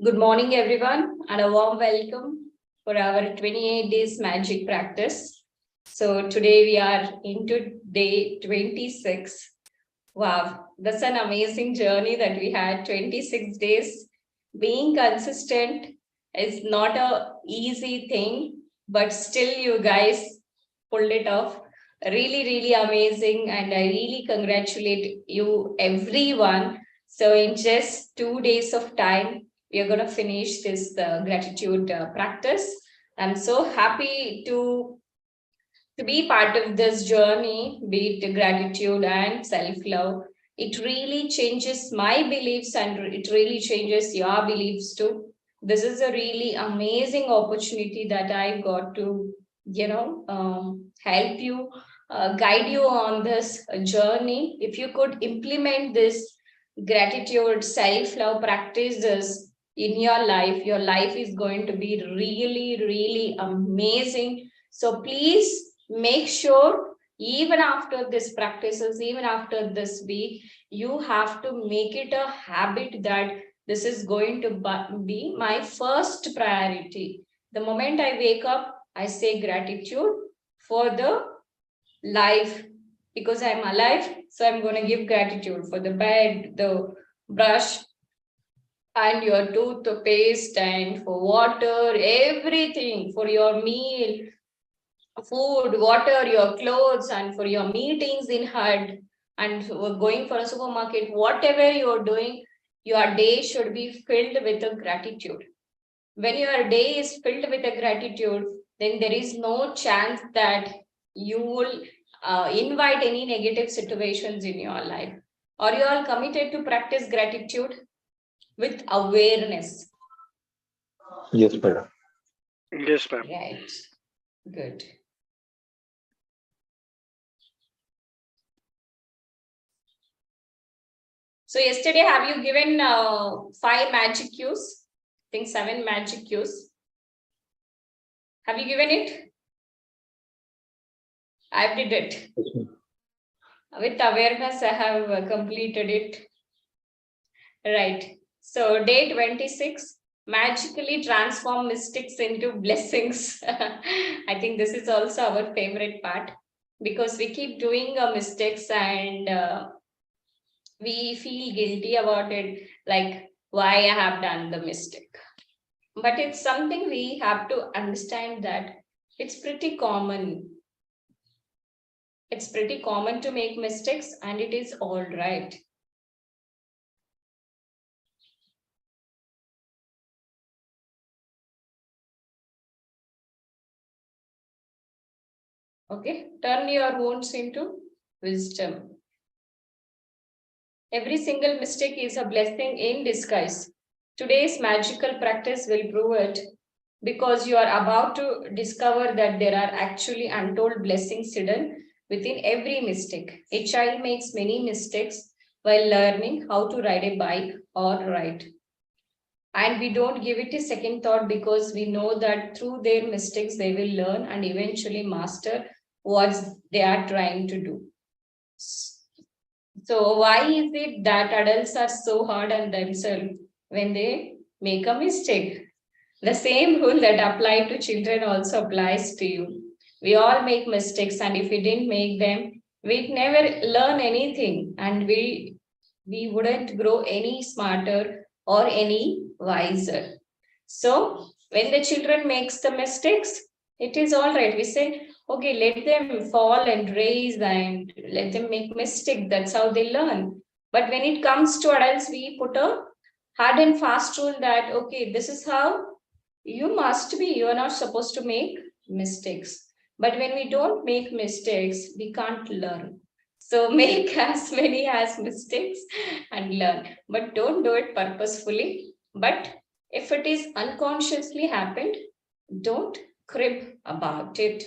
Good morning, everyone, and a warm welcome for our 28 days magic practice. So, today we are into day 26. Wow, that's an amazing journey that we had 26 days. Being consistent is not a easy thing, but still, you guys pulled it off. Really, really amazing, and I really congratulate you, everyone. So, in just 2 days of time, we are going to finish this gratitude practice. I'm so happy to be part of this journey, be it gratitude and self-love. It really changes my beliefs and it really changes your beliefs too. This is a really amazing opportunity that I got to, help you, guide you on this journey. If you could implement this gratitude, self-love practices in your life is going to be really, really amazing. So please make sure even after this practices, even after this week, you have to make it a habit that this is going to be my first priority. The moment I wake up, I say gratitude for the life because I'm alive. So I'm going to give gratitude for the bed, the brush, and your toothpaste, and for water, everything, for your meal, food, water, your clothes, and for your meetings in HUD, and going for a supermarket, whatever you're doing, your day should be filled with a gratitude. When your day is filled with a gratitude, then there is no chance that you will invite any negative situations in your life. Are you all committed to practice gratitude with awareness? Yes, madam. Yes, ma'am. Right. Good. So yesterday, have you given 5 magic cues? I think 7 magic cues. Have you given it? I did it. With awareness, I have completed it. Right. So day 26, magically transform mistakes into blessings. I think this is also our favorite part because we keep doing mistakes and we feel guilty about it, like why I have done the mistake. But it's something we have to understand that it's pretty common. It's pretty common to make mistakes and it is all right. Okay, turn your wounds into wisdom. Every single mistake is a blessing in disguise. Today's magical practice will prove it because you are about to discover that there are actually untold blessings hidden within every mistake. A child makes many mistakes while learning how to ride a bike or write. And we don't give it a second thought because we know that through their mistakes they will learn and eventually master what they are trying to do. So why is it that adults are so hard on themselves when they make a mistake? The same rule that applied to children also applies to you. We all make mistakes, and if we didn't make them, we'd never learn anything, and we wouldn't grow any smarter or any wiser. So when the children makes the mistakes, it is all right. We say, okay, let them fall and raise and let them make mistake. That's how they learn. But when it comes to adults, we put a hard and fast rule that, okay, this is how you must be. You are not supposed to make mistakes. But when we don't make mistakes, we can't learn. So make as many as mistakes and learn. But don't do it purposefully. But if it is unconsciously happened, don't crib about it.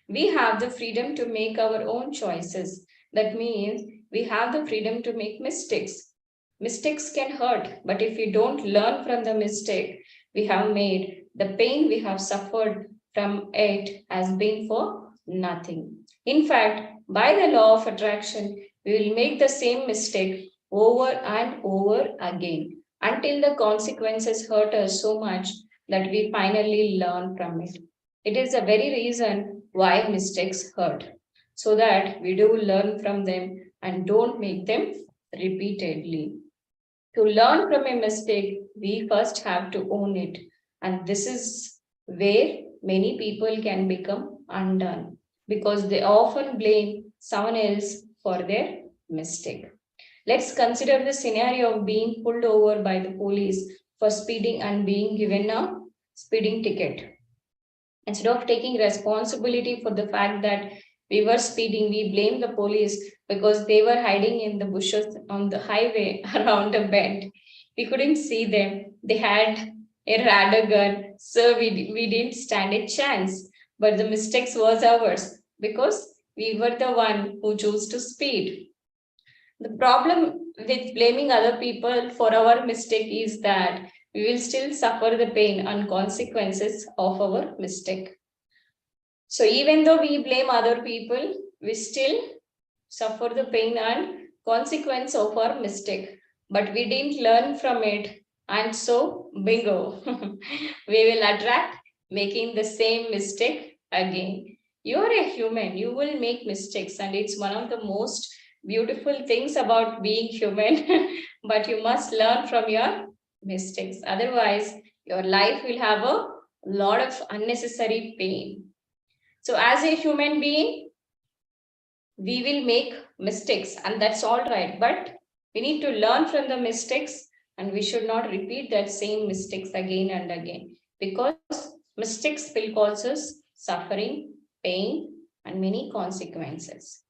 We have the freedom to make our own choices. That means we have the freedom to make mistakes. Mistakes can hurt, but if we don't learn from the mistake we have made, the pain we have suffered from it has been for nothing. In fact, by the law of attraction, we will make the same mistake over and over again. until the consequences hurt us so much that we finally learn from it. It is the very reason why mistakes hurt, so that we do learn from them and don't make them repeatedly. To learn from a mistake, we first have to own it. And this is where many people can become undone because they often blame someone else for their mistake. Let's consider the scenario of being pulled over by the police for speeding and being given a speeding ticket. Instead of taking responsibility for the fact that we were speeding, we blame the police because they were hiding in the bushes on the highway around a bend. We couldn't see them. They had a radar gun, so we didn't stand a chance. But the mistakes was ours because we were the one who chose to speed. The problem with blaming other people for our mistake is that we will still suffer the pain and consequences of our mistake. So even though we blame other people, we still suffer the pain and consequence of our mistake. But we didn't learn from it. And so, bingo, we will attract making the same mistake again. You're a human, you will make mistakes, and it's one of the most beautiful things about being human. But you must learn from your mistakes. Otherwise, your life will have a lot of unnecessary pain. So, as a human being, we will make mistakes, and that's all right. But we need to learn from the mistakes, and we should not repeat that same mistakes again and again because mistakes will cause us suffering, pain, and many consequences.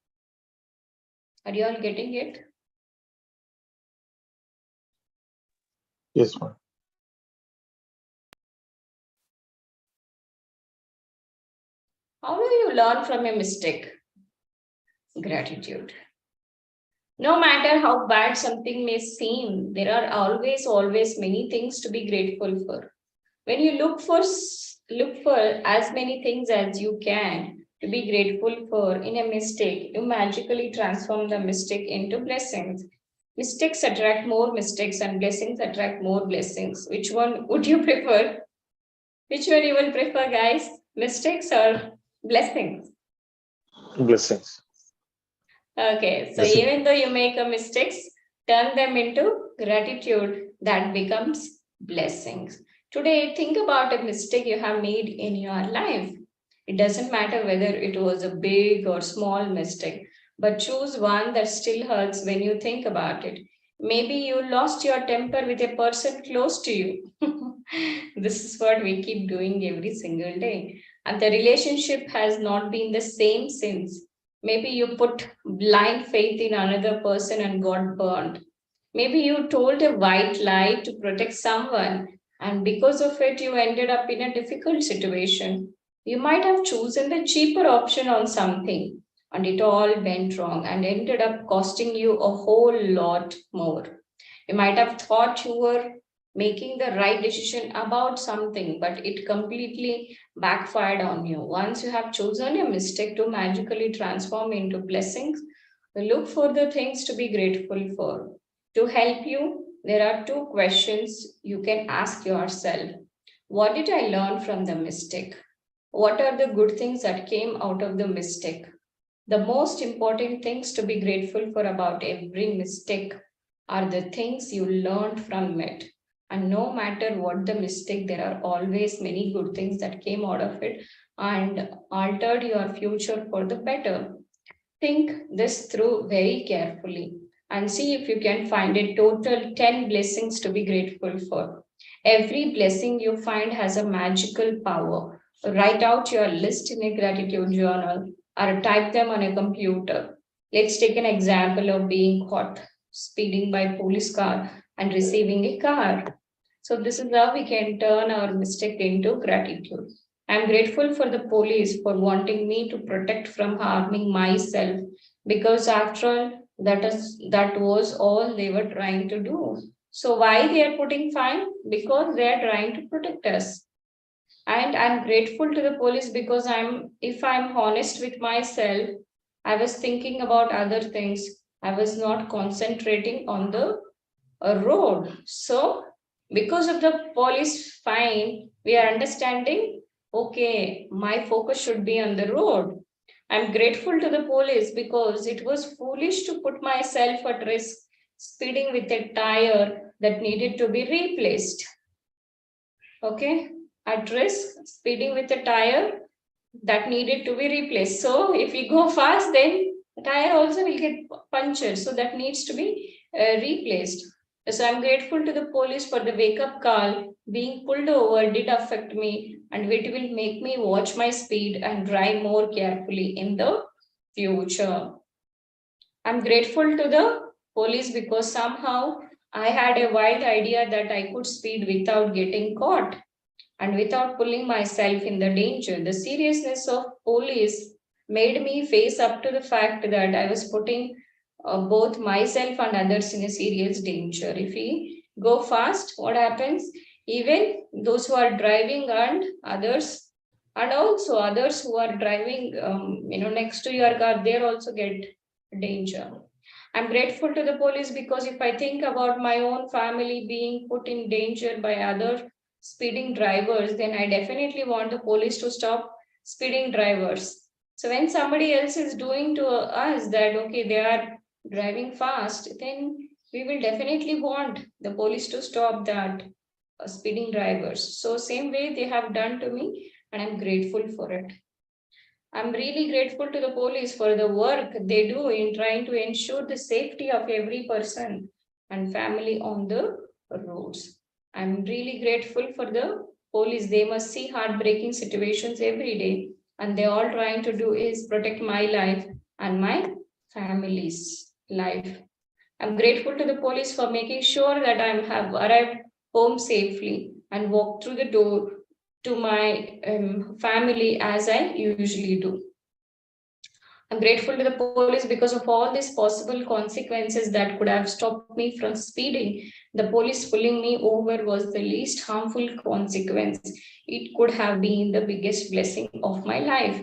Are you all getting it? Yes, ma'am. How do you learn from a mistake? Gratitude. No matter how bad something may seem, there are always many things to be grateful for. When you look for as many things as you can to be grateful for in a mistake, you magically transform the mistake into blessings. Mistakes attract more mistakes and blessings attract more blessings. Which one would you prefer? Which one you will prefer, guys? Mistakes or blessings? Blessings. Okay, so Blessings. even though you make a mistakes, turn them into gratitude that becomes blessings. Today, think about a mistake you have made in your life. It doesn't matter whether it was a big or small mistake, but choose one that still hurts when you think about it. Maybe you lost your temper with a person close to you. This is what we keep doing every single day. And the relationship has not been the same since. Maybe you put blind faith in another person and got burned. Maybe you told a white lie to protect someone, and because of it, you ended up in a difficult situation. You might have chosen the cheaper option on something, and it all went wrong and ended up costing you a whole lot more. You might have thought you were making the right decision about something, but it completely backfired on you. Once you have chosen a mistake to magically transform into blessings, look for the things to be grateful for. To help you, there are two questions you can ask yourself. What did I learn from the mistake? What are the good things that came out of the mistake? The most important things to be grateful for about every mistake are the things you learned from it. And no matter what the mistake, there are always many good things that came out of it and altered your future for the better. Think this through very carefully and see if you can find a total 10 blessings to be grateful for. Every blessing you find has a magical power. Write out your list in a gratitude journal or type them on a computer. Let's take an example of being caught speeding by police car and receiving a car. So this is how we can turn our mistake into gratitude. I'm grateful for the police for wanting me to protect from harming myself because after all that was all they were trying to do. So why they are putting fine? Because they are trying to protect us. And I'm grateful to the police because if I'm honest with myself, I was thinking about other things. I was not concentrating on the a road. So because of the police fine, we are understanding, okay, my focus should be on the road. I'm grateful to the police because it was foolish to put myself at risk speeding with a tire that needed to be replaced. Okay, at risk speeding with a tire that needed to be replaced. So if we go fast, then the tire also will get punctured. So that needs to be replaced. So I'm grateful to the police for the wake up call. Being pulled over did affect me, and it will make me watch my speed and drive more carefully in the future. I'm grateful to the police because somehow I had a wild idea that I could speed without getting caught and without pulling myself in the danger. The seriousness of police made me face up to the fact that I was putting both myself and others in a serious danger. If we go fast, what happens? Even those who are driving and also others who are driving, next to your car, they also get danger. I'm grateful to the police because if I think about my own family being put in danger by other speeding drivers, then I definitely want the police to stop speeding drivers. So when somebody else is doing to us that, okay, they are driving fast, then we will definitely want the police to stop that speeding drivers. So same way they have done to me, and I'm grateful for it. I'm really grateful to the police for the work they do in trying to ensure the safety of every person and family on the roads. I'm really grateful for the police. They must see heartbreaking situations every day, and they all trying to do is protect my life and my family's life. I'm grateful to the police for making sure that I have arrived home safely and walked through the door to my family as I usually do. I'm grateful to the police because of all these possible consequences that could have stopped me from speeding. The police pulling me over was the least harmful consequence. It could have been the biggest blessing of my life.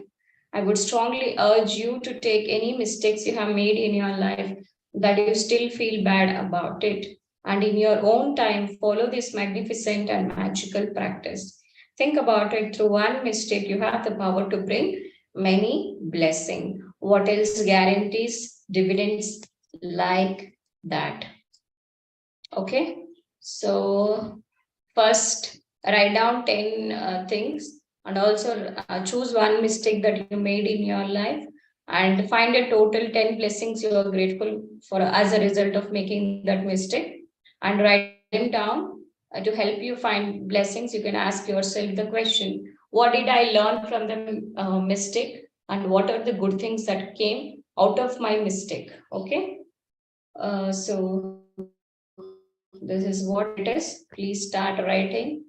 I would strongly urge you to take any mistakes you have made in your life that you still feel bad about it. And in your own time, follow this magnificent and magical practice. Think about it, through one mistake, you have the power to bring many blessings. What else guarantees dividends like that? Okay, so first write down 10 things and also choose one mistake that you made in your life and find a total 10 blessings you are grateful for as a result of making that mistake and write them down. To help you find blessings, you can ask yourself the question, what did I learn from the mistake, and what are the good things that came out of my mistake? Okay, so this is what it is. Please start writing.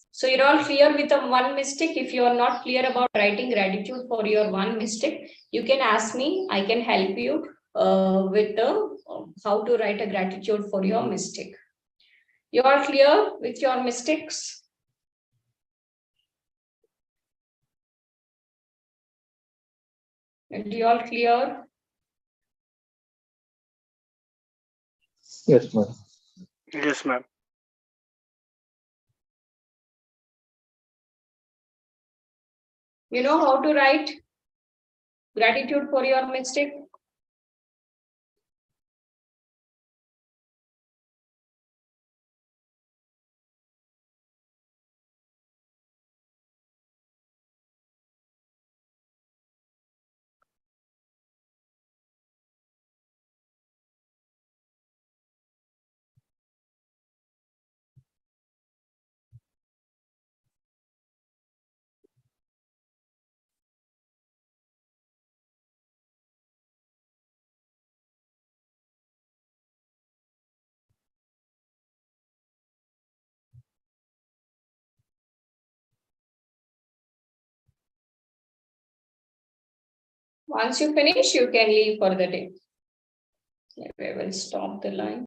So you're all clear with the one mistake. If you are not clear about writing gratitude for your one mistake, you can ask me. I can help you with the how to write a gratitude for your mistake. You are clear with your mistakes? And you all clear? Yes, ma'am. Yes, ma'am. You know how to write gratitude for your mistake? Once you finish, you can leave for the day. We will stop the line.